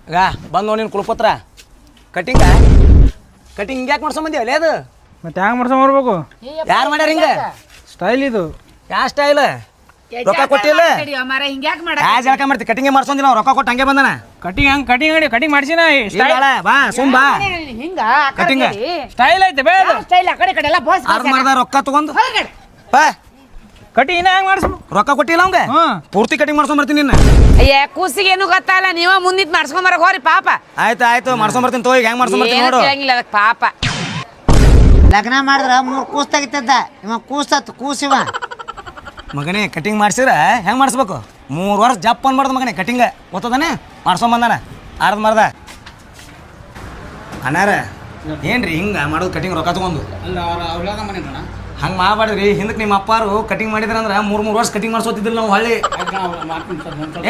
ಈಗ ಬಂದು ನೀನು ಕುಲಪತ್ರ ಕಟಿಂಗ ಕಟಿಂಗ್ ಯಾಕೆ ಮಾಡ್ಸೊಂಬಂದಿ ಅಲ್ಲೇ ಅದು ಮತ್ತೆ ಹ್ಯಾಂಗೆ ಮಾಡ್ಸ್ಕೊಂಬರ್ಬೇಕು? ಯಾರು ಮಾಡ್ಯಾರ ಹಿಂಗೆ ಸ್ಟೈಲ್ ಇದು. ಯಾವ ಸ್ಟೈಲ್? ರೊಕ್ಕ ಕೊಟ್ಟಿಲ್ಲ ಯಾ ಜಳಕ ಮಾಡ್ತಿ ಕಟಿಂಗ್ ಮಾಡ್ಸೊಂದಿಲ್ಲ ನಾವು ರೊಕ್ಕ ಕೊಟ್ಟು ಹಂಗೆ ಬಂದನ ಕಟಿಂಗ್ ಮಾಡ್ಸಿನ ಬಾ ಸುಮ್ ಬಾ ಕಟಿಂಗ್ ಸ್ಟೈಲ್ ಐತೆ ಬೇ ಅದು. ಮಾಡ್ದ ರೊಕ್ಕ ತಗೊಂಡು ಬಾ ಕಟಿಂಗ್ ಇನ್ನ ಹೆಂಗೆ ಮಾಡ್ಸ ರೊಕ್ಕ ಕೊಟ್ಟಿಲ್ಲ ಅವಂಗ ಪೂರ್ತಿ ಕಟಿಂಗ್ ಮಾಡ್ಸ್ಕೊಂಬರ್ತೀನಿ ನಿನ್ನ ಅಯ್ಯ ಕೂಸಿಗೆ ಏನು ಗೊತ್ತಲ್ಲ ನೀವ ಮುಂದಿತ್ ಮಾಡ್ಸ್ಕೊಂಬರಕ್ ಹೋರಿ ಪಾಪ. ಆಯ್ತು ಮಾಡ್ಸ್ಕೊಂಬರ್ತೀನಿ ತೋ ಈಗ ಹೆಂಗ್ ಮಾಡ್ಸ್ಕೊಂಬರ್ತೀನಿ ನೋಡು ಅದಕ್ಕೆ ಪಾಪ. ಲಗ್ನ ಮಾಡಿದ್ರ 3 ಕೂಸ್ ತೆಗಿತದ ಇವ ಕೂಸತ್ ಕೂಸಿವ ಮಗನೇ ಕಟಿಂಗ್ ಮಾಡ್ಸಿದ್ರ ಹೆಂಗ್ ಮಾಡಿಸ್ಬೇಕು 3 ವರ್ಷ ಜಪ್ ಅನ್ಬಾರ್ದು ಮಗನೇ ಕಟಿಂಗ್ ಗೊತ್ತದಾನೆ ಮಾಡ್ಸ್ಕೊಂಬಂದಾನ ಅರ್ಧ ಮರ್ದ ಅಣ್ಣಾರ ಏನ್ರಿ ಹಿಂಗ ಮಾಡೋದು ಕಟಿಂಗ್ ರೊಕ್ಕ ತಗೊಂಡು ಹಂಗೆ ಮಾಡಬೇಡ್ರಿ ಹಿಂದಕ್ಕೆ ನಿಮ್ಮ ಅಪ್ಪಾರು ಕಟಿಂಗ್ ಮಾಡಿದ್ರಂದ್ರೆ 3 ವರ್ಷ ಕಟಿಂಗ್ ಮಾಡ್ಸೋತಿದ್ದಿಲ್ಲ ನಾವು ಹಳ್ಳಿ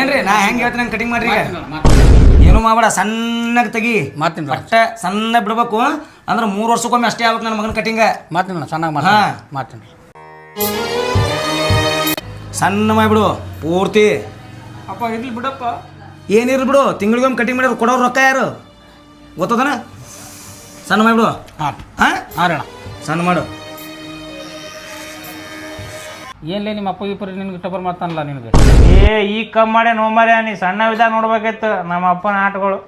ಏನ್ರಿ ನಾ ಹೆಂಗೆ ಹೇಳ್ತೀನಿ ಹಂಗೆ ಕಟಿಂಗ್ ಮಾಡ್ರಿ ಏನು ಮಾಡಬೇಡ ಸಣ್ಣಗೆ ತೆಗಿ ಬಟ್ಟೆ ಸಣ್ಣ ಬಿಡ್ಬೇಕು ಅಂದ್ರೆ 3 ವರ್ಷಕ್ಕೊಮ್ಮೆ ಅಷ್ಟೇ ಆಗ್ಬೇಕು ನನ್ನ ಮಗನ ಕಟಿಂಗ್ ಮಾಡ್ತೀನಿ ಸಣ್ಣ ಮಾಡಿಬಿಡು ಪೂರ್ತಿ ಅಪ್ಪ ಇರ್ಲಿ ಬಿಡಪ್ಪ. ಏನಿರ್ಲಿ ಬಿಡು ತಿಂಗಳಿಗೊಮ್ಮೆ ಕಟಿಂಗ್ ಮಾಡಿದ್ರು ಕೊಡೋರು ರೊಕ್ಕ ಯಾರು ಗೊತ್ತದನ ಸಣ್ಣ ಮಾಡಿಬಿಡು ಹಾಂ ಸಣ್ಣ ಮಾಡು ಏನ್ಲೇ ನಿಮ್ಮ ಅಪ್ಪ ಇಬ್ಬರು ನಿನ್ಗೆ ಟಬರ್ ಮಾಡ್ತಾನಲ್ಲ ನಿನಗೆ ಈಗ ಕಮ್ಮಿ ಮಾಡ್ಯ ನೋಮಾರ್ಯ ನೀ ಸಣ್ಣ ವಿಧಾನ ನೋಡ್ಬೇಕಿತ್ತು ನಮ್ಮ ಅಪ್ಪನ ಆಟಗಳು.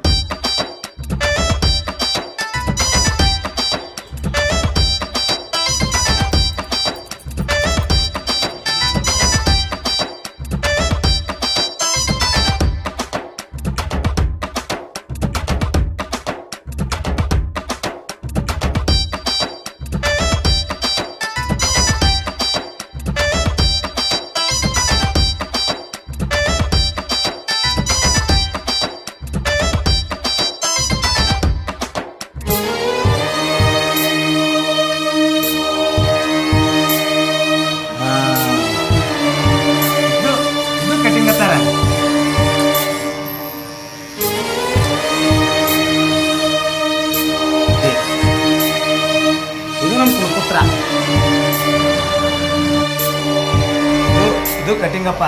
ಇದು ಕಟಿಂಗಪ್ಪ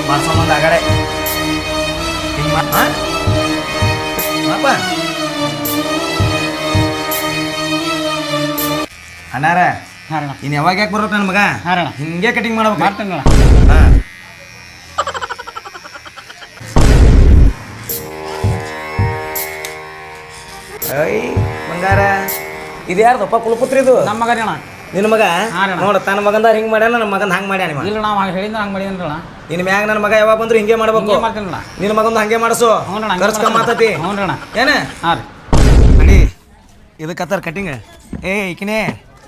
ಮಾಡ್ಸೋಂಬಂದು ಆಗಡೆ ಹಿಂಗೆ ಅಣ್ಣಾರ ಇನ್ನು ಯಾವಾಗ ಯಾಕೆ ಬರ್ಬೇಕು ನನ್ನ ಮಗ ಹಿಂಗೆ ಕಟಿಂಗ್ ಮಾಡ್ಬೇಕು ಹಾಂ ಐ ಬಂಗಾರ ಇದು ಯಾರ್ದಪ್ಪ ಕುಲಪುತ್ರ ಇದು ನಮ್ಮ ಮಗ ಅಣ್ಣ ನಿನ್ನ ಮಗ ನೋಡ ತನ್ನ ಮಗಂದ ಹಿಂಗೆ ಮಾಡ್ಯಾನ ನಮ್ಮ ಮಗಂದ ಹಂಗೆ ಮಾಡ್ಯಾನ ಇಲ್ಲ ನಾವು ಹೇಳಿದ ಹಂಗೆ ಮಾಡಿದ್ರಣ ಇನ್ನು ಮ್ಯಾಗ ನನ್ನ ಮಗ ಯಾವಾಗ ಬಂದ್ರು ಹಿಂಗೆ ಮಾಡ್ಬೇಕು ನಿನ್ನ ಮಗಂದು ಹಂಗೆ ಮಾಡಿಸು ಖರ್ಚು ಕಮ್ಮಿ ಆತತಿ ಏನ ನಡಿ ಇದಕ್ಕತ್ತಾರ ಕಟಿಂಗ್ ಈಕಿನೇ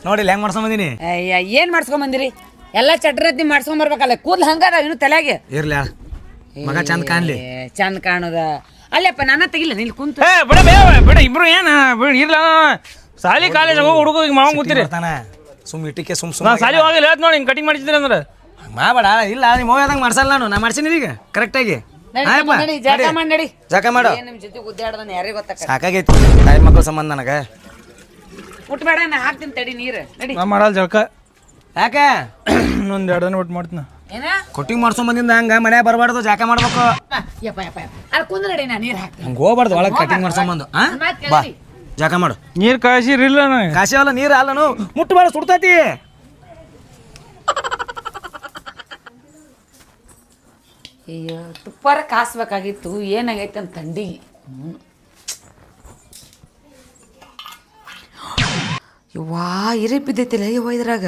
ನೋಡಿಲ್ಲ ಹೆಂಗೆ ಮಾಡ್ಸ್ಕೊಂಬಂದಿನಿ ಅಯ್ಯ ಏನ್ ಮಾಡ್ಸ್ಕೊಂಬಂದಿರಿ ಎಲ್ಲ ಚಟ್ರತ್ನಿ ಮಾಡ್ಸ್ಕೊಂಬರ್ಬೇಕಲ್ಲ ಕೂದ್ಲು ಹಂಗಾರ ಇನ್ನು ತಲೆಗೆ ಇರ್ಲ ಮಗ ಚಂದ ಕಾಣ್ಲಿ ಚಂದ ಕಾಣೋದ ಅಲ್ಲಪ್ಪ ನನ್ನ ತೆಗಿಲ್ಲ ನಿಲ್ ಕುಂತು ಬಿಡ ಇಬ್ರು ಏನ ಇರ್ಲ ಸಾಲಿ ಕಾಲೇಜ್ ಹೋಗಿ ಹುಡುಗ ಈಗ ಮಾವ ಕೂತಿರಿ ಸುಮ್ ಇಟ್ಟಿಕೆ ಸುಮ್ ನಾ ಸಾಲಿ ಹೋಗಿಲ್ಲ ಹೇಳ್ತ ನೋಡಿ ಹಿಂಗೆ ಕಟಿಂಗ್ ಮಾಡಿದ್ರಿ ಅಂದ್ರೆ ಮಾಡಬೇಡ ಇಲ್ಲ ನಿಮ್ಮ ಹೋಗೋದಂಗೆ ಮಾಡ್ಸಲ್ಲ ನಾ ಮಾಡ್ಸೀನಿ ಈಗ ಕರೆಕ್ಟಾಗಿ ಜಾಕ ಮಾಡು ನಿಮ್ ಜೊತೆ ಗುದ್ದಾಡ್ದಾನ ಯಾರಿಗೆ ಗೊತ್ತಾಗ ಸಾಕಾಗೈತಿ ತಾಯಿ ಮಕ್ಕಳ ಸಂಬಂಧ ನನಗೆ ಮುಟ್ಬೇಡ ನಾ ಹಾಕ್ತೀನಿ ತಡಿ ನೀರು ನಡಿ ನಾ ಮಾಡಲ್ಲ ಜಳಕ ಯಾಕೆ ಇನ್ನೊಂದು 2 ದಿನ ಬಿಟ್ಟು ಮಾಡ್ತೀನಿ ಏನ ಕೊಟ್ಟಿಂಗ್ ಮಾಡ್ಸೊಂಬಂದಿಂದ ಹಂಗ ಮನೆ ಬರಬಾರ್ದು ಜಾಕ ಮಾಡ್ಬೇಕು ಯಪ್ಪ ಅಲ್ಲಿ ಕುಂದ್ರ ನಡಿ ನಾ ನೀರು ಹಾಕ್ತೀನಿ ಹಂಗೆ ಹೋಗ್ಬಾರ್ದು ಒಳಗೆ ಕಟಿಂಗ್ ಮಾಡ್ಸೊಂಬಂದು ಬಾ ಜಾಕ ಮಾಡು ನೀರು ಕಾಯಿಸಿರಿಲ್ಲ ನನಗೆ ಕಾಸಿ ಅಲ್ಲ ನೀರು ಅಲ್ಲನು ಮುಟ್ಟಬೇಡ ಸುಡ್ತೈತಿ ಅಯ್ಯೋ ತುಪ್ಪಾರ ಕಾಸ್ಬೇಕಾಗಿತ್ತು ಏನಾಗೈತೆ ಅಂತ ತಂಡಿಗೆ ಯವ್ವಾ ಇರಿ ಬಿದ್ದೈತಿಲ್ಲ ಯವ್ವ ಇದ್ರಾಗ